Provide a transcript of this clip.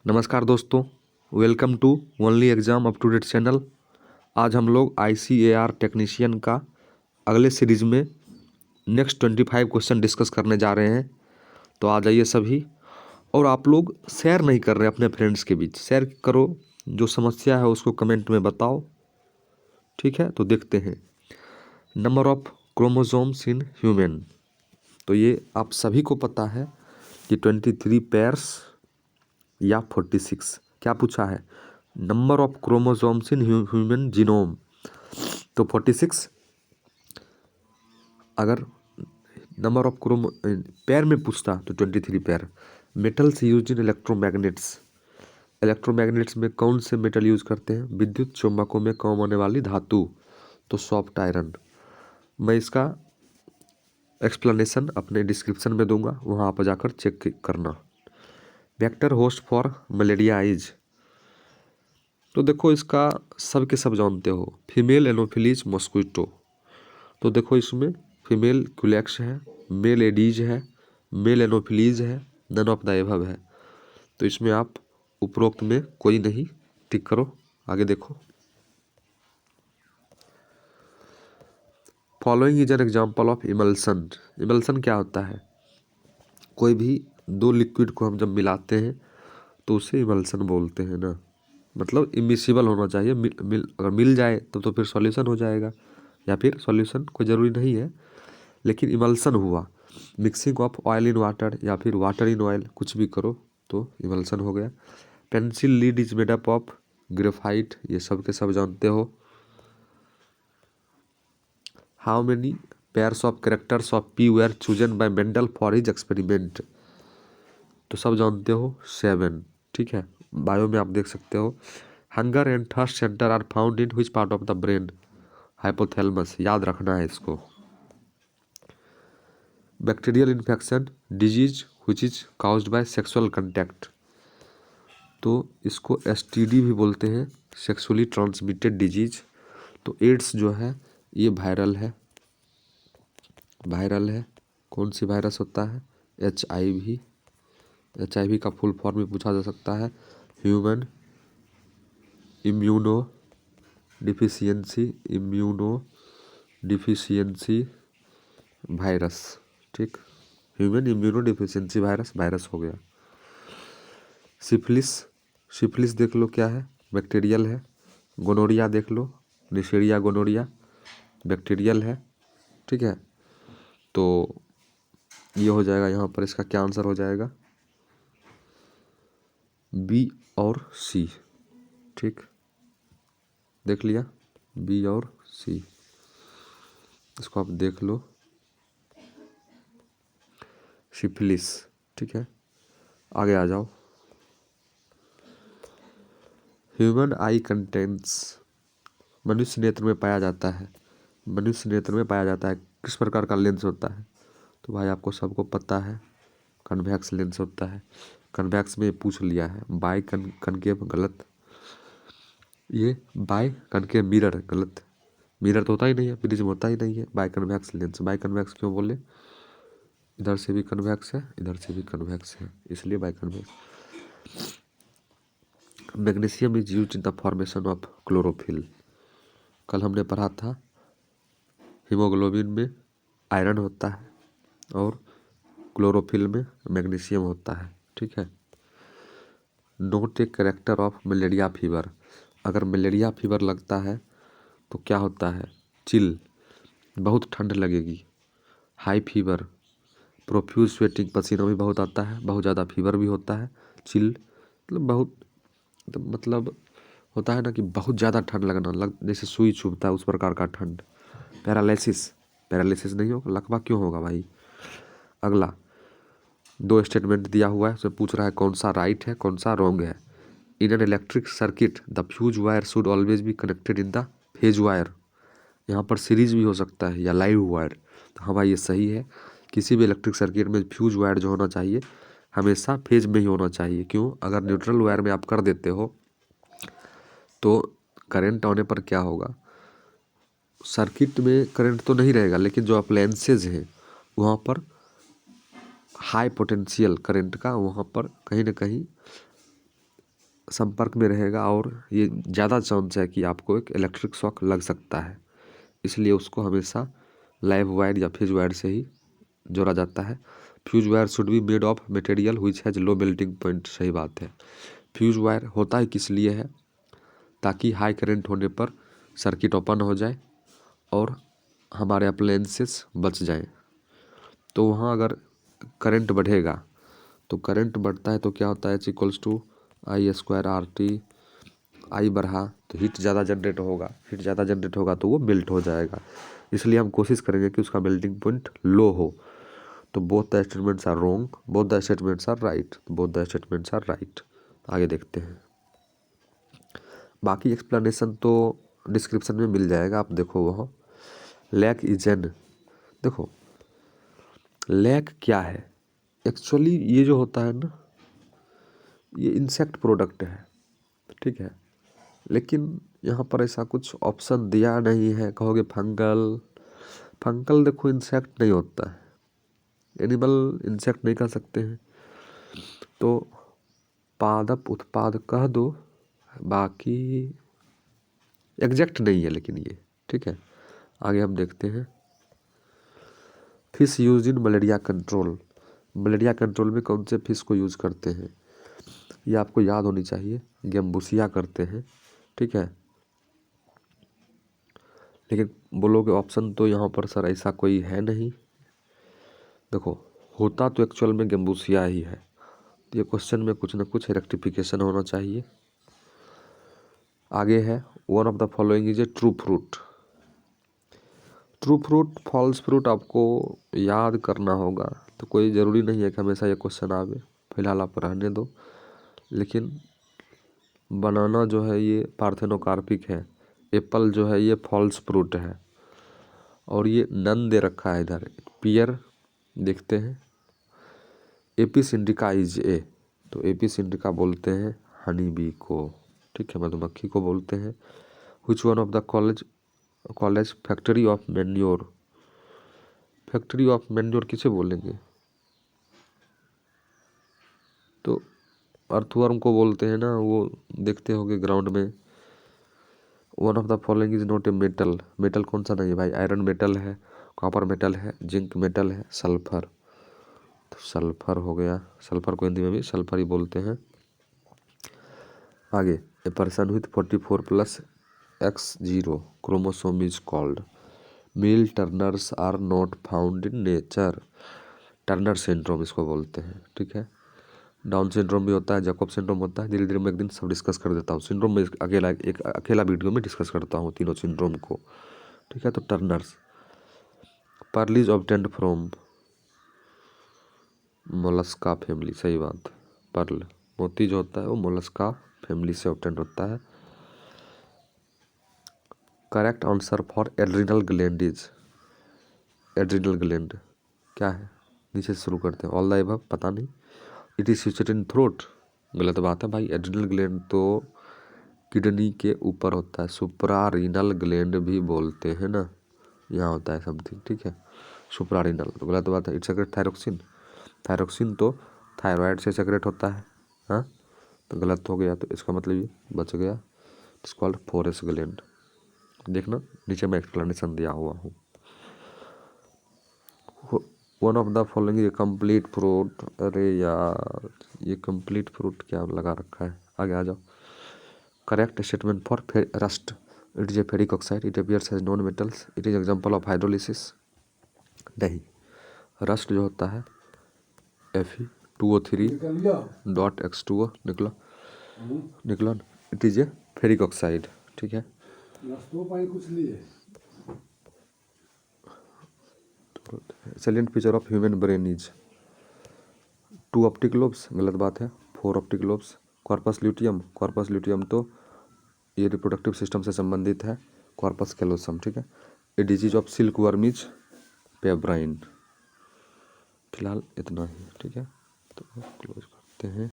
नमस्कार दोस्तों, welcome to only exam up to date channel. आज हम लोग ICAR टेक्नीशियन का अगले सीरीज़ में नेक्स्ट 25 क्वेश्चन डिस्कस करने जा रहे हैं। तो आ जाइए सभी। और आप लोग शेयर नहीं कर रहे अपने फ्रेंड्स के बीच, शेयर करो। जो समस्या है उसको कमेंट में बताओ, ठीक है। तो देखते हैं number of chromosomes in human. तो ये आप सभी को पता है कि 23 पेयर्स या 46। क्या पूछा है? Number of chromosomes in human genome. तो 46। अगर नंबर ऑफ पेयर में पूछता तो 23 pair. Metals use in electromagnets. Electromagnets में कौन से मेटल यूज करते हैं? विद्युत चुम्बकों में काम होने वाली धातु। तो सॉफ्ट आयरन। मैं इसका एक्सप्लेनेशन अपने डिस्क्रिप्शन में दूंगा, वहाँ आप जाकर चेक करना। Vector host for malaria is. तो देखो इसका सब के सब जानते हो, फीमेल एनोफिलीज मॉस्क्विटो। तो देखो इसमें फीमेल क्यूलेक्स है, मेल एडीज है, मेल एनोफिलीज है, नन ऑफ द एबव है। तो इसमें आप उपरोक्त में कोई नहीं टिक करो। आगे देखो, following is an example of emulsion. Emulsion क्या होता है? कोई भी दो लिक्विड को हम जब मिलाते हैं तो उसे इमल्सन बोलते हैं ना। मतलब इमिसिबल होना चाहिए, अगर मिल जाए तो फिर सॉल्यूशन हो जाएगा, या फिर सॉल्यूशन कोई ज़रूरी नहीं है, लेकिन इमल्सन हुआ। Mixing of oil in water या फिर वाटर इन ऑयल, कुछ भी करो तो इमल्सन हो गया। Pencil lead is made up of graphite, ये सब के सब जानते हो। How many pairs of characters of pea were chosen by Mendel for his experiment. तो सब जानते हो 7, ठीक है। बायो में आप देख सकते हो। Hunger and thirst centre are found in which part of the brain? Hypothalamus, याद रखना है इसको। Bacterial infection disease which is caused by sexual contact. तो इसको STD भी बोलते हैं, सेक्सुअली ट्रांसमिटेड डिजीज। तो एड्स जो है ये वायरल है। कौन सी वायरस होता है? HIV। HIV का फुल फॉर्म भी पूछा जा सकता है, ह्यूमन इम्यूनो डिफिशियंसी वायरस, ठीक। ह्यूमन इम्यूनो डिफिशियंसी वायरस हो गया। सिफिलिस देख लो क्या है, बैक्टीरियल है। गोनोरिया देख लो, निशेरिया गोनोरिया, बैक्टीरियल है, ठीक है। तो ये हो जाएगा, यहाँ पर इसका क्या आंसर हो जाएगा? B और C, ठीक। देख लिया B और C, इसको आप देख लो, सिफिलिस, ठीक है। आगे आ जाओ। ह्यूमन आई कंटेंट्स, मनुष्य नेत्र में पाया जाता है। किस प्रकार का लेंस होता है? तो भाई आपको सबको पता है, कन्वेक्स लेंस होता है। कन्वेक्स में पूछ लिया है, बाय कनकेव गलत, ये बाय कनकेव मिरर गलत। मिरर तो होता ही नहीं है, प्रिज्म होता ही नहीं है। Biconvex lens, biconvex क्यों बोले? इधर से भी कन्वेक्स है, इधर से भी कन्वेक्स है, इसलिए biconvex. Magnesium is used in the formation of chlorophyll. कल हमने पढ़ा था, हीमोग्लोबिन में आयरन होता है और क्लोरोफिल में मैग्नीशियम होता है, ठीक है। Note a character of malaria fever. अगर मलेरिया फीवर लगता है तो क्या होता है? चिल, बहुत ठंड लगेगी। हाई फीवर, प्रोफ्यूज स्वेटिंग, पसीना भी बहुत आता है, बहुत ज़्यादा फीवर भी होता है। चिल मतलब बहुत, मतलब होता है ना कि बहुत ज़्यादा ठंड लगना, जैसे सुई चुभता है उस प्रकार का ठंड। पैरालिसिस नहीं होगा, लकवा क्यों होगा भाई? अगला 2 स्टेटमेंट दिया हुआ है, उसमें पूछ रहा है कौन सा राइट है कौन सा रॉन्ग है। In an electric circuit the fuse wire should always be connected in the phase wire. यहाँ पर सीरीज भी हो सकता है या लाइव वायर। तो हाँ भाई ये सही है, किसी भी इलेक्ट्रिक सर्किट में फ्यूज वायर जो होना चाहिए हमेशा फेज में ही होना चाहिए। क्यों? अगर न्यूट्रल वायर में आप कर देते हो तो करंट आने पर क्या होगा? सर्किट में करंट तो नहीं रहेगा, लेकिन जो अप्लायंसेज हैं वहाँ पर हाई पोटेंशियल करंट का, वहाँ पर कहीं ना कहीं संपर्क में रहेगा और ये ज़्यादा चांस है कि आपको एक इलेक्ट्रिक शॉक लग सकता है। इसलिए उसको हमेशा लाइव वायर या फ्यूज वायर से ही जोड़ा जाता है। Fuse wire should be made of material which has low melting point. सही बात है। फ्यूज वायर होता ही किस लिए है, ताकि हाई करंट होने पर सर्किट ओपन हो जाए और हमारे अप्लायंसेस बच जाएं। तो वहाँ अगर करंट बढ़ेगा, तो करंट बढ़ता है तो क्या होता है, = I²RT। आई बढ़ा तो हीट ज़्यादा जनरेट होगा, हीट ज़्यादा जनरेट होगा तो वो मेल्ट हो जाएगा। इसलिए हम कोशिश करेंगे कि उसका मेल्टिंग पॉइंट लो हो। तो both the statements are wrong, both the statements are right, both the statements are right. आगे देखते हैं। बाकी एक्सप्लेनेशन तो डिस्क्रिप्शन में मिल जाएगा, आप देखो वहाँ। लैक इज एन, देखो लैक क्या है एक्चुअली, ये जो होता है ना, ये इंसेक्ट प्रोडक्ट है, ठीक है। लेकिन यहाँ पर ऐसा कुछ ऑप्शन दिया नहीं है। कहोगे फंगल, फंगल देखो इंसेक्ट नहीं होता है, एनिमल इंसेक्ट नहीं कर सकते हैं। तो पादप उत्पाद कह दो, बाकी एग्जैक्ट नहीं है लेकिन ये, ठीक है। आगे हम देखते हैं। Fish use in malaria control. Malaria control में कौन से फिश को यूज़ करते हैं, ये आपको याद होनी चाहिए। गेम्बुसिया करते हैं, ठीक है। लेकिन बोलोगे ऑप्शन तो यहाँ पर सर ऐसा कोई है नहीं। देखो होता तो एक्चुअल में गेम्बुसिया ही है। तो ये क्वेश्चन में कुछ ना कुछ रेक्टिफिकेशन होना चाहिए। आगे है, one of the following is a true fruit. True fruit, false fruit आपको याद करना होगा। तो कोई ज़रूरी नहीं है कि हमेशा ये क्वेश्चन आवे, फिलहाल आप रहने दो। लेकिन बनाना जो है ये पार्थेनोकार्पिक है, एप्पल जो है ये फॉल्स फ्रूट है, और ये नन दे रखा है इधर। पियर देखते हैं, एपिस इंडिका इज ए, तो एपिस इंडिका बोलते हैं हनी बी को, ठीक है, मधुमक्खी को बोलते हैं। Which one of the college factory of manure. Factory of manure किसे बोलेंगे, तो अर्थवर्म को बोलते हैं ना, वो देखते होगे ग्राउंड में। One of the following is not a metal. Metal कौन सा नहीं है भाई, आयरन मेटल है, कॉपर मेटल है, जिंक मेटल है, सल्फर। तो सल्फर हो गया, सल्फर को हिंदी में भी सल्फर ही बोलते हैं। आगे, a person with 44+X0 chromosome is called. Male Turners are not found in nature. Turner syndrome इसको बोलते हैं, ठीक है। डाउन सिंड्रोम भी होता है, जैकब सिंड्रोम होता है। धीरे धीरे मैं एक दिन सब डिस्कस कर देता हूँ। सिंड्रोम में एक अकेला वीडियो में डिस्कस करता हूँ तीनों सिंड्रोम को, ठीक है। तो Turners, pearl is obtained from mollusca family. सही बात, पर्ल मोती जो होता है वो मोलस्का फैमिली से ऑब्टेन्ड होता है। Correct answer for adrenal gland is, adrenal gland क्या है, नीचे से शुरू करते हैं। ऑल द अबव पता नहीं। It is situated in throat, गलत बात है भाई। एड्रिनल ग्लैंड तो किडनी के ऊपर होता है, सुप्रारीनल ग्लैंड भी बोलते हैं ना, यहाँ होता है समथिंग, ठीक है। सुप्रारीनल तो गलत बात है। इट्स सेक्रेट थायरोक्सिन, थायरोक्सिन तो थायराइड से सेक्रेट होता है, हाँ, तो गलत हो गया। तो इसका मतलब ये बच गया। इट्स कॉल्ड फोरेस ग्लैंड। देखना नीचे मैं एक्सप्लेनेशन दिया हुआ हूँ। वन ऑफ द फॉलोइंग ये कंप्लीट फ्रूट। अरे यार ये कंप्लीट फ्रूट क्या लगा रखा है, आगे आ जाओ। Correct statement for rust. It is a ferric oxide, it appears as non metals, it is example of hydrolysis. नहीं, रस्ट जो होता है Fe2O3.X2O निकला, निकला। It is a ferric oxide, ठीक है। Salient feature of human brain is 2 optic lobes, गलत बात है, 4 optic lobes. Corpus luteum, corpus luteum तो ये रिप्रोडक्टिव सिस्टम से संबंधित है, कॉर्पस कैलोसम, ठीक है। A disease of silk worm is pebrine. फिलहाल इतना ही, ठीक है। तो क्लोज करते हैं।